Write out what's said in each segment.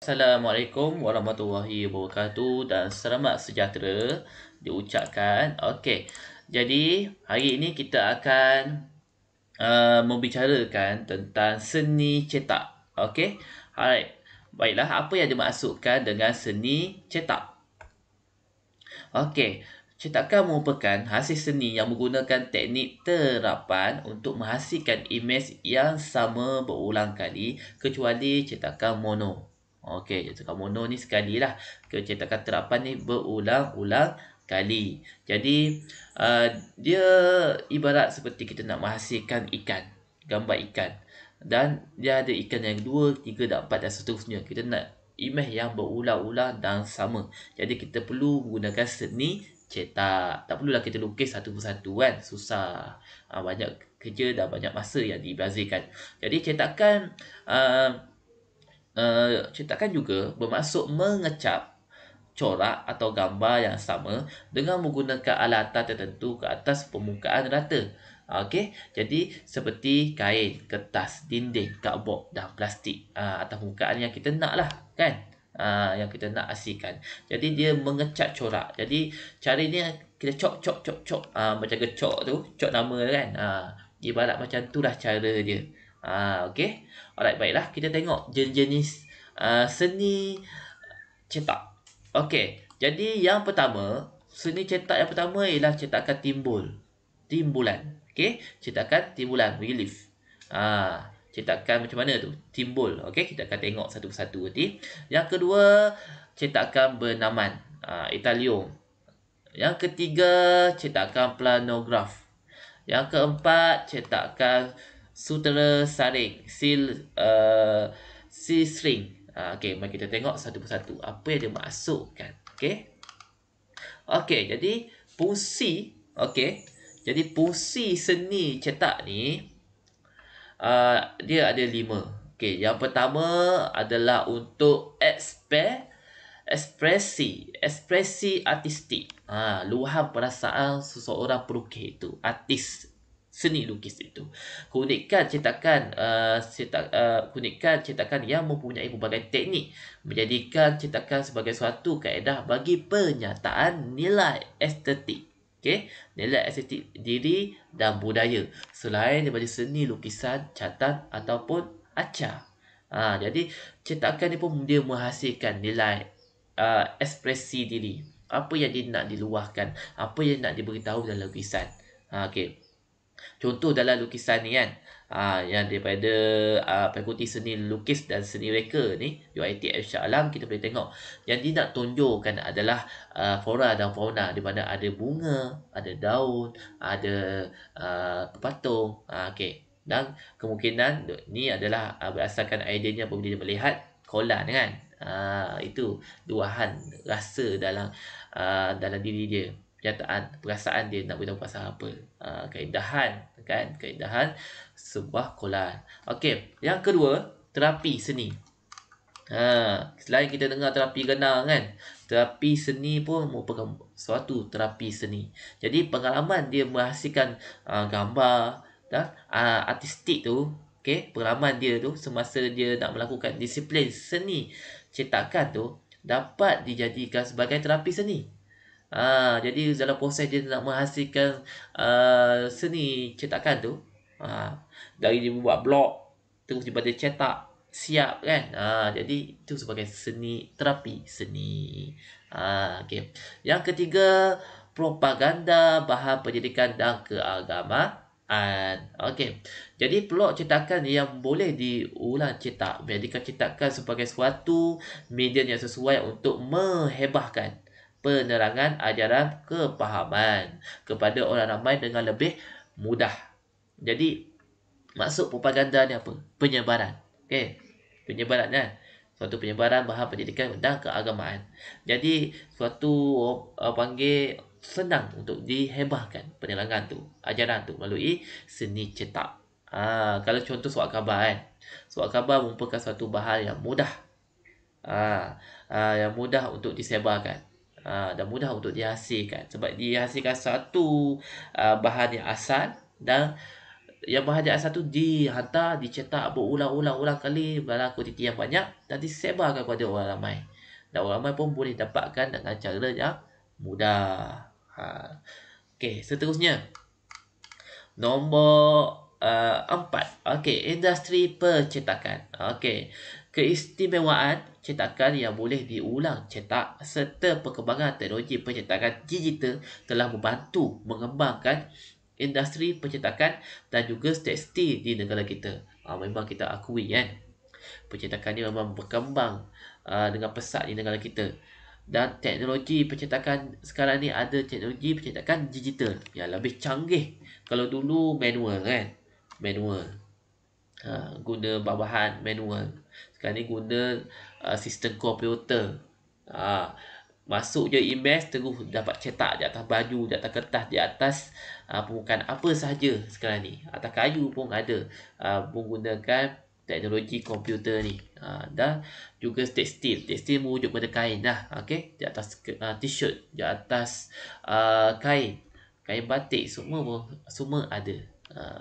Assalamualaikum warahmatullahi wabarakatuh dan selamat sejahtera diucapkan. Okey. Jadi, hari ini kita akan membicarakan tentang seni cetak. Okey. Alright. Baiklah, apa yang dimaksudkan dengan seni cetak? Okey. Cetakan merupakan hasil seni yang menggunakan teknik terapan untuk menghasilkan imej yang sama berulang kali kecuali cetakan mono. Okey, cetakan mono ni sekali lah. Cetakan terapan ni berulang-ulang kali. Jadi, dia ibarat seperti kita nak menghasilkan ikan, gambar ikan. Dan dia ada ikan yang 2, 3 dan 4 dan seterusnya. Kita nak imej yang berulang-ulang dan sama. Jadi kita perlu menggunakan seni cetak. Tak perlulah kita lukis satu persatu kan. Susah. Banyak kerja dan banyak masa yang dibazirkan. Jadi cetakan juga bermaksud mengecap corak atau gambar yang sama dengan menggunakan alatan tertentu ke atas permukaan rata. Okey, jadi seperti kain, kertas, dinding, cardboard dan plastik atas permukaan yang kita nak lah kan. Yang kita nak hasilkan. Jadi dia mengecat corak. Jadi cara ni kita cok macam gecok tu, cok nama kan. Ibarat macam tu lah cara dia. Okey. Alright, baiklah kita tengok jenis seni cetak. Okey, jadi yang pertama, seni cetak yang pertama ialah cetakan timbulan. Okey, cetakan timbulan, relief. Cetakan macam mana tu? Timbul. Okey, kita akan tengok satu persatu nanti. Yang kedua, cetakan bernaman, Italium. Yang ketiga, cetakan planograf. Yang keempat, cetakan sutera saring, seal string. Okey, mari kita tengok satu persatu apa yang dia maksudkan. Okey. Okey, jadi fungsi, jadi fungsi seni cetak ni dia ada 5. Okey, yang pertama adalah untuk ekspresi artistik. Luahan perasaan seseorang pelukis itu, artis seni lukis itu. Keunikan cetakan yang mempunyai pelbagai teknik menjadikan cetakan sebagai suatu kaedah bagi penyataan nilai estetik. Okey, nilai estetik diri dan budaya selain daripada seni lukisan, catat ataupun acar. Jadi cetakan ni pun dia menghasilkan nilai ekspresi diri. Apa yang dia nak diluahkan, apa yang nak diberitahu dalam lukisan. Okey. Contoh dalam lukisan ni kan, yang daripada Fakulti Seni Lukis dan Seni Reka ni, UiTM Shah Alam, kita boleh tengok yang dia nak tunjukkan adalah flora dan fauna, di mana ada bunga, ada daun, ada patung. Okey. Dan kemungkinan ni adalah berdasarkan idenya apabila dia melihat kolan kan. Itu luahan rasa dalam diri dia, kenyataan perasaan dia nak beritahu pasal apa. Keindahan sebuah kolan. Okey, yang kedua, terapi seni. Selain kita dengar terapi genang kan, terapi seni pun merupakan suatu terapi seni. Jadi pengalaman dia menghasilkan gambar dan artistik tu, pengalaman dia tu semasa dia nak melakukan disiplin seni cetakan tu dapat dijadikan sebagai terapi seni. Jadi dalam proses dia nak menghasilkan seni cetakan tu, dari dia buat blok terus daripada cetak siap kan. Jadi itu sebagai seni, terapi seni. Okey. Yang ketiga, propaganda bahan pendidikan dan keagamaan. Okey. Jadi pelok cetakan yang boleh diulang cetak menjadikan cetakan sebagai suatu medium yang sesuai untuk menghebahkan penerangan ajaran kepahaman kepada orang ramai dengan lebih mudah. Jadi maksud propaganda ni apa? Penyebaran. Okey. Penyebaran kan. Suatu penyebaran bahan pendidikan dan keagamaan. Jadi suatu panggil senang untuk dihebahkan penerangan tu, ajaran tu melalui seni cetak. Kalau contoh surat khabar kan. Surat khabar merupakan suatu bahan yang mudah. Yang mudah untuk disebarkan. Dan mudah untuk dihasilkan sebab dihasilkan satu bahan yang asal dan yang bahagian asal tu dihantar, dicetak berulang-ulang kali dalam kuantiti yang banyak dan disebarkan kepada orang ramai. Dan orang ramai pun boleh dapatkan dengan cara yang mudah. Okey, seterusnya. Nombor 4. Okey, industri percetakan. Okey. Keistimewaan cetakan yang boleh diulang cetak serta perkembangan teknologi percetakan digital telah membantu mengembangkan industri percetakan dan juga tekstil di negara kita. Memang kita akui kan, percetakan ni memang berkembang dengan pesat di negara kita. Dan teknologi percetakan sekarang ni ada teknologi percetakan digital yang lebih canggih. Kalau dulu manual kan, manual, guna bawahan manual. Sekarang ni guna sistem komputer. Masuk je email terus dapat cetak di atas baju, di atas kertas, di atas permukaan apa sahaja sekarang ni. Atas kayu pun ada menggunakan teknologi komputer ni. Dan juga tekstil merujuk pada kain dah. Okey, di atas t-shirt, di atas kain batik, semua ada.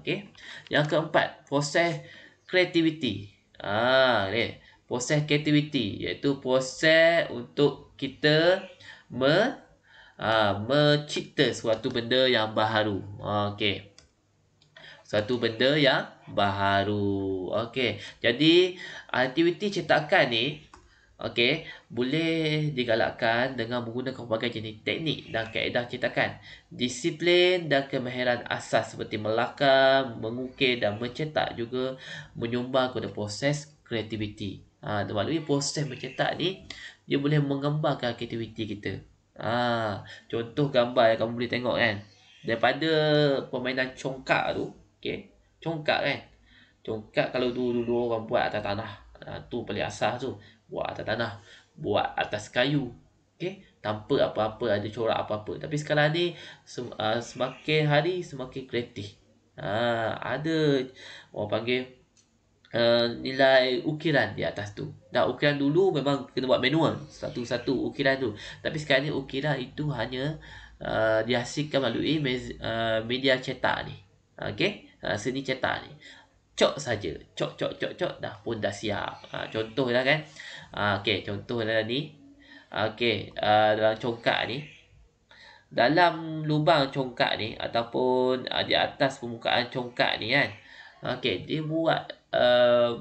Okey. Yang keempat, proses kreativiti. Proses kreativiti iaitu proses untuk kita mencipta suatu benda yang baharu. Okey. Suatu benda yang baharu. Okey. Jadi aktiviti cetakan ni boleh digalakkan dengan menggunakan pelbagai jenis teknik dan kaedah cetakan. Disiplin dan kemahiran asas seperti melakar, mengukir dan mencetak juga menyumbang kepada proses kreativiti. Melalui proses mencetak ni, dia boleh mengembangkan kreativiti kita. Contoh gambar yang kamu boleh tengok kan, daripada permainan congkak tu. Congkak kan, congkak kalau dulu orang buat atas tanah, tu paling asas tu, buat atas tanah, buat atas kayu, tanpa apa-apa ada corak apa-apa. Tapi sekarang ni semakin hari semakin kreatif. Ada orang panggil nilai ukiran di atas tu. Dan ukiran dulu memang kena buat manual, satu-satu ukiran tu. Tapi sekarang ni ukiran itu hanya dihasilkan melalui media cetak ni. Seni cetak ni. Cok saja, cok dah pun dah siap. Contoh lah kan. Contoh lah ni. Dalam congkak ni, dalam lubang congkak ni ataupun di atas permukaan congkak ni kan, dia buat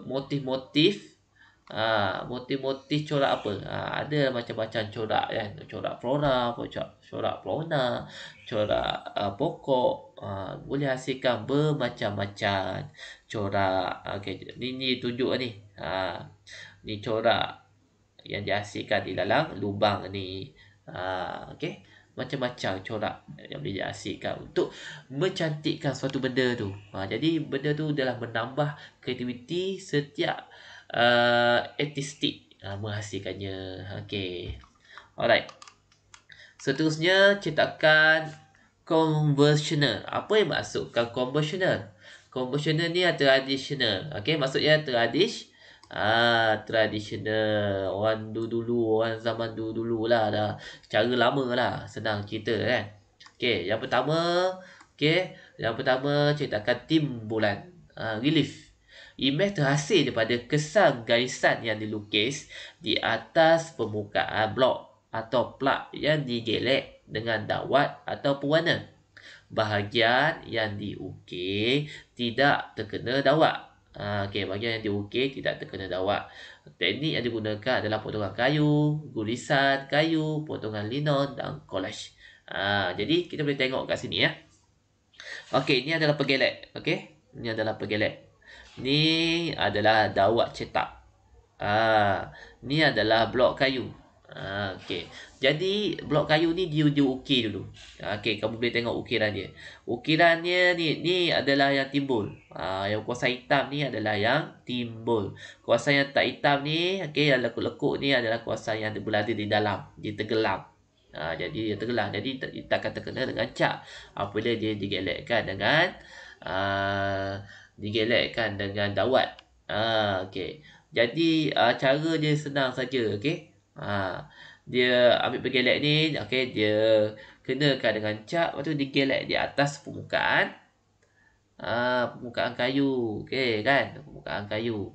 motif-motif corak apa. Ada macam-macam corak kan, corak flora, corak fauna, corak pokok. Boleh hasilkan bermacam-macam corak. Ni tunjuk ni. Ni corak yang dihasilkan di dalam lubang ni. Macam-macam corak yang boleh dihasilkan untuk mencantikkan suatu benda tu. Jadi benda tu adalah menambah kreativiti setiap artistik menghasilkannya. Alright. Seterusnya, cetakan konvensional. Apa yang maksudkan konvensional? Konvensional ni adalah tradisional. Maksudnya tradisional. Orang dulu, orang zaman dulu lah, dah cara lama lah, senang cerita kan. Yang pertama cetakan timbulan, relief. Imej terhasil daripada kesan garisan yang dilukis di atas permukaan blok atau plak yang digelek dengan dawat atau pewarna. Bahagian yang diukir tidak terkena dawat. Bahagian yang diukir tidak terkena dawat. Teknik yang digunakan adalah potongan kayu, gulisan kayu, potongan linon dan collage. Jadi kita boleh tengok kat sini ya. Ini adalah pergelek. Ini adalah pergelek. Ni adalah dawat cetak. Ni adalah blok kayu. Jadi blok kayu ni dia ukir dulu. Kamu boleh tengok ukiran dia. Ukirannya ni adalah yang timbul. Yang kuasa hitam ni adalah yang timbul. Kuasa yang tak hitam ni, yang lekuk-lekuk ni adalah kuasa yang berada di dalam. Dia tenggelam. Jadi dia tenggelam. Jadi tak akan terkena dengan cat apabila dia digelekkan dengan dawat. Jadi cara dia senang saja. Dia ambil pergelek ni, dia kenakan dengan cat, lepas tu digelek di atas permukaan Permukaan kayu. Okey kan? Permukaan kayu.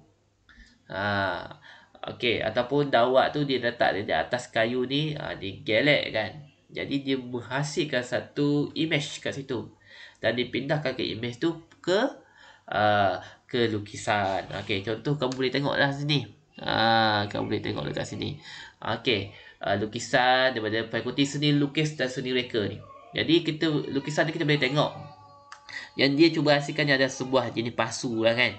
Okey, ataupun dawat tu dia letak di atas kayu ni, digelek kan. Jadi dia menghasilkan satu image kat situ. Dan dipindahkan ke image tu ke lukisan. Okey, contoh kamu boleh tengok lah sini. Kamu boleh tengok dekat sini. Okey, lukisan daripada Fakulti Seni Lukis dan Seni Reka ni. Jadi lukisan ni kita boleh tengok yang dia cuba hasilkannya ada sebuah jenis pasu lah kan.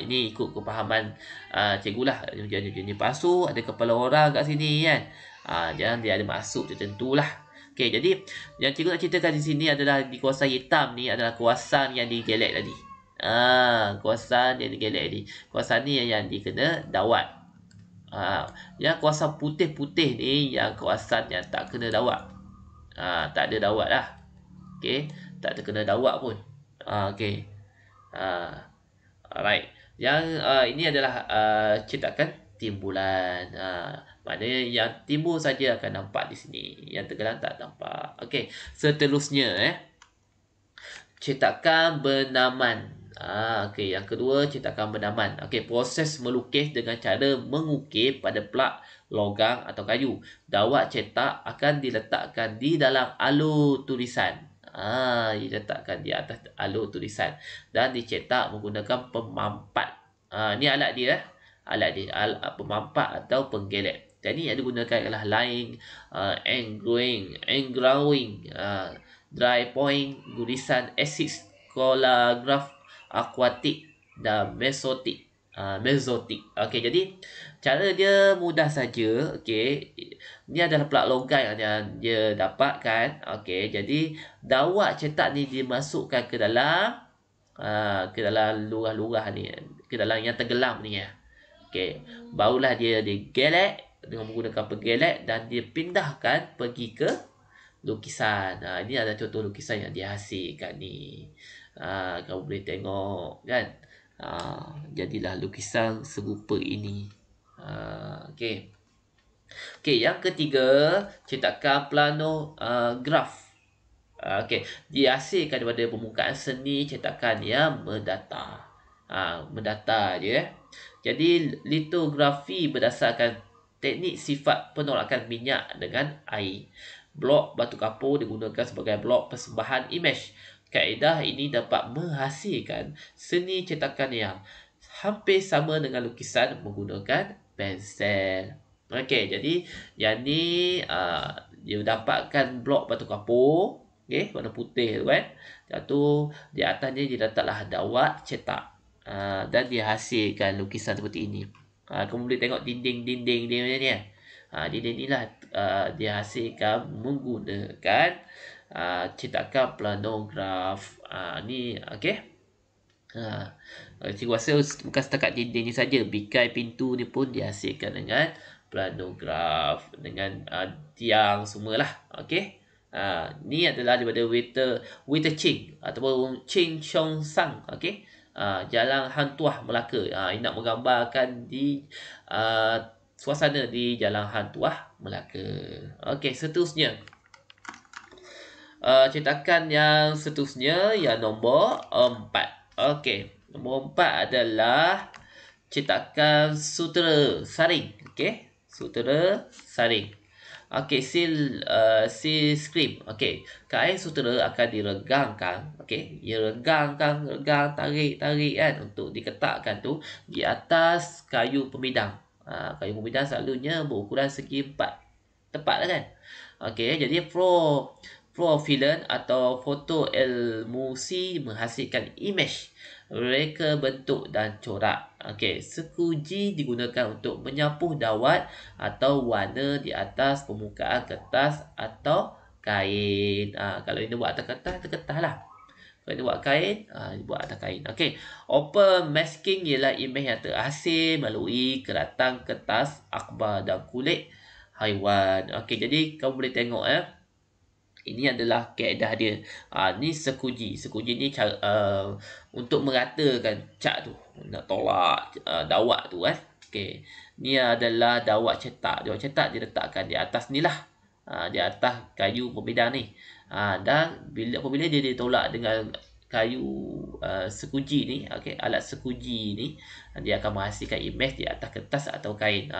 Ini ikut kepahaman cikgu lah. Jenis pasu, ada kepala orang kat sini kan. Jangan dia ada maksud tertentu lah. Okey, jadi yang cikgu nak ceritakan di sini adalah di kawasan hitam ni adalah kawasan yang digelek tadi. Kawasan yang digelek tadi. Kawasan ni yang dikena dawat. Yang kawasan putih-putih ni yang kawasan yang tak kena dawat. Tak ada dawat lah. Okey, tak terkena dawat pun. Okey. Alright. Yang ini adalah cetakan timbulan. Maknanya yang timbul saja akan nampak di sini. Yang tenggelam tak nampak. Okey. Seterusnya cetakan benaman. Okey, yang kedua cetakan benaman. Okey, proses melukis dengan cara mengukir pada plak logam atau kayu. Dawat cetak akan diletakkan di dalam alur tulisan. Diletakkan di atas alur tulisan dan dicetak menggunakan pemampat. Ni alat dia. Pemampat atau penggelek. Jadi yang digunakan adalah line, engraving, dry point, gulisan acid, kolograf, aquatic dan mesotik. Okey, jadi cara dia mudah saja. Okey, ni adalah plak logam yang dia dapatkan. Okey, jadi dawat cetak ni dimasukkan ke dalam lurah-lurah ni, ke dalam yang tenggelam ni ya. Okey, barulah dia digelek dengan menggunakan penggelek dan dia pindahkan pergi ke lukisan. Ini adalah contoh lukisan yang dihasilkan ni. Kamu boleh tengok kan. Jadilah lukisan serupa ini. Okey. Okey, yang ketiga, cetakan planograf. Okey, dihasilkan daripada permukaan seni cetakan yang mendata. Mendata je. Jadi litografi berdasarkan teknik sifat penolakan minyak dengan air. Blok batu kapur digunakan sebagai blok persembahan imej. Kaedah ini dapat menghasilkan seni cetakan yang hampir sama dengan lukisan menggunakan pensel. Okey, jadi yang ni dia dapatkan blok batu kapur, okey, warna putih tu kan. Jatuh di atasnya dia letaklah dawat cetak. Dan dia hasilkan lukisan seperti ini. Kamu boleh tengok dinding-dinding dia macam ni. Dinding ni lah dia hasilkan menggunakan cetakan planograf. Ni okey. Cikgu rasa bukan setakat dinding ni saja, bikai pintu ni pun dihasilkan dengan planograf, dengan tiang semualah. Okey. Ni adalah daripada Wei Ching ataupun Ching Chong Sang. Okey. Jalan Hang Tuah Melaka. Ini nak menggambarkan di suasana di Jalan Hang Tuah Melaka. Okey, seterusnya. Cetakan yang seterusnya yang nombor 4. Okey, nombor 4 adalah cetakan sutera saring. Okey, sutera saring. Okey, seal scream. Okey, kain sutera akan diregangkan. Okey, dia regang, tarik kan untuk diketakkan tu di atas kayu pemidang. Kayu pemidang selalunya berukuran segi 4. Tepat lah kan? Okey, jadi profilen atau foto emulsi menghasilkan imej, reka bentuk dan corak. Okey, sekuji digunakan untuk menyapuh dawat atau warna di atas permukaan kertas atau kain. Kalau ini buat atas kertas lah. Kalau ini buat kain, buat atas kain. Okey, open masking ialah imej yang terhasil melalui keratan kertas, akhbar dan kulit haiwan. Okey, jadi kamu boleh tengok ini adalah kaedah dia. Ni sekuji. Sekuji ni cara untuk meratakan cat tu. Nak tolak dawat tu kan. Okey. Ni adalah dawat cetak. Dawat cetak diletakkan di atas ni lah. Di atas kayu pembidang ni. Dan apabila dia ditolak dengan kayu sekuji ni, okey, alat sekuji ni dia akan menghasilkan imej di atas kertas atau kain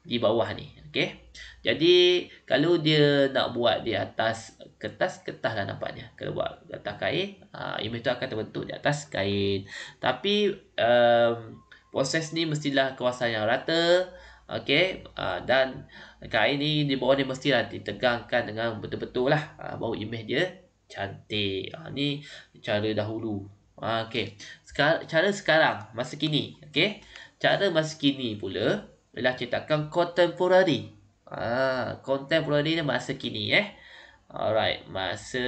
di bawah ni, okey. Jadi kalau dia nak buat di atas kertas lah nampaknya. Kalau buat di atas kain, imej tu akan terbentuk di atas kain. Tapi proses ni mestilah kawasan yang rata, okey, dan kain ni di bawah ni mestilah ditegangkan dengan betul-betul lah, baru imej dia cantik. Ni cara dahulu. Okey. Cara sekarang, masa kini, okey. Cara masa kini pula ialah cetakan contemporary. Contemporary ni masa kini, Alright, masa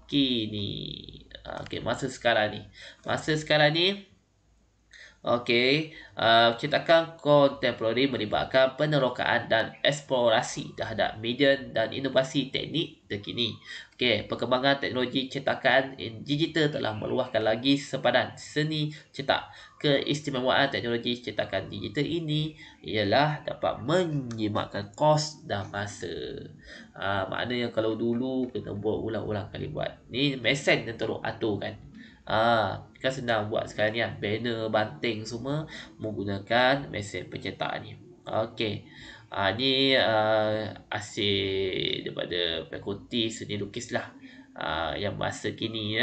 kini. Okey, masa sekarang ni. Masa sekarang ni, okey, cetakan contemporary melibatkan penerokaan dan eksplorasi terhadap media dan inovasi teknik terkini. Okey, perkembangan teknologi cetakan digital telah meluahkan lagi sepadan seni cetak. Keistimewaan teknologi cetakan digital ini ialah dapat menjimatkan kos dan masa. Maknanya kalau dulu kena buat ulang-ulang kali buat. Ni mesin yang teruk atur kan. Kan senang buat sekarang ni kan. Banner, banting semua menggunakan mesin pencetak ni. Okey. Ni hasil daripada fakulti seni lukis lah. Yang masa kini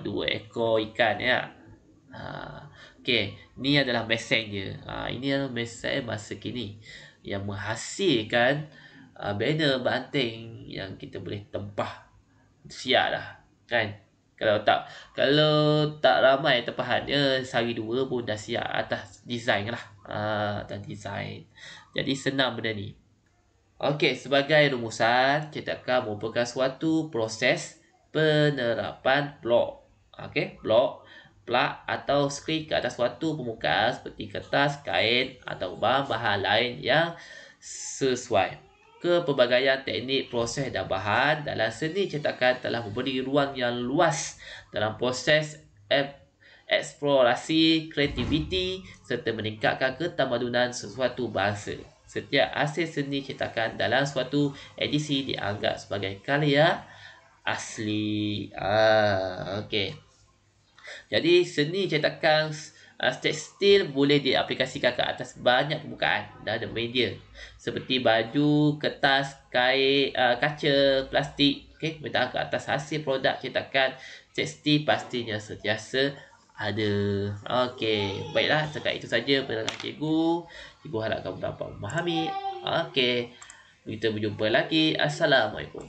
2 ekor ikan ya. Okey, ni adalah mesin dia. Ini adalah mesin masa kini yang menghasilkan banner, banting yang kita boleh tempah. Siap lah kan. Kalau tak ramai tempahannya, sehari dua pun dah siap atas design lah. Atas design. Jadi senang benda ni. Okey, sebagai rumusan, cetakan merupakan suatu proses penerapan blok. Okey, blok, plak atau skrin ke atas suatu permukaan seperti kertas, kain atau bahan-bahan lain yang sesuai. Kepelbagaian teknik, proses dan bahan dalam seni cetakan telah memberi ruang yang luas dalam proses eksplorasi kreativiti serta meningkatkan ketamadunan sesuatu bangsa. Setiap hasil seni cetakan dalam suatu edisi dianggap sebagai karya asli. Okey. Jadi seni cetakan tekstil boleh diaplikasikan ke atas banyak permukaan dan media seperti baju, kertas, kain, kaca, plastik. Okey, benda ke atas hasil produk cetakan tekstil pastinya sentiasa ada. Okey, baiklah, setakat itu saja penerangan cikgu. Cikgu harap kamu dapat memahami. Okey, kita berjumpa lagi. Assalamualaikum.